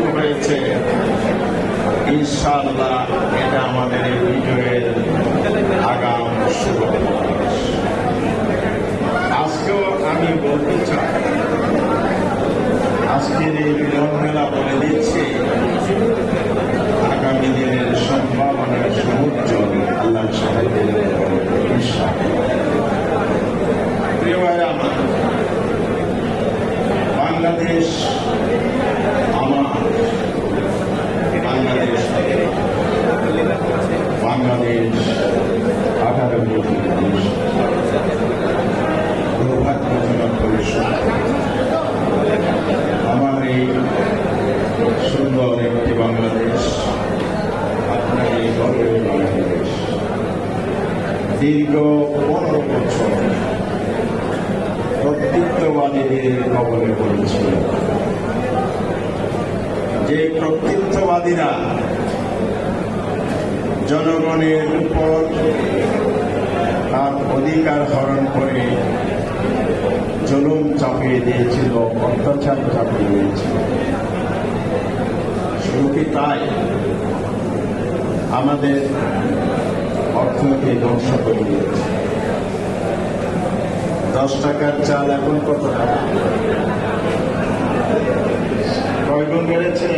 শুরু হয়েছে, ইনশাআল্লাহ এটা আমাদের এই বিজয়ের আগাম শুভ। আজকেও আমি বলতে চাই, আজকের এই মিলন মেলা বলে দিচ্ছে আগামী দিনের সম্ভাবনার সমুজ্জ্বল আল্লাহর সাহায্যে ইনশাআল্লাহ। প্রিয় ভাইরা আমার, বাংলাদেশ আমার, বাংলাদেশ 18 কোটি মানুষ, দুর্ভাগ্যজনক পরিশ্রম আমার এই সুন্দর একটি বাংলাদেশ, আপনার এই গর্বের বাংলাদেশ দীর্ঘ 15 বছর কর্তৃত্ববাদীদের কবলে পড়েছিল। যে কর্তৃত্ববাদীরা জনগণের উপর তার অধিকার হরণ করে জুলুম চাপিয়ে দিয়েছিল, অত্যাচার চাপিয়ে দিয়েছিল। শুধু কি তাই, আমাদের অর্থনীতি ধ্বংস করে দিয়েছে। 10 টাকার চাল এখন কত টাকা? কয় গুণ বেড়েছে?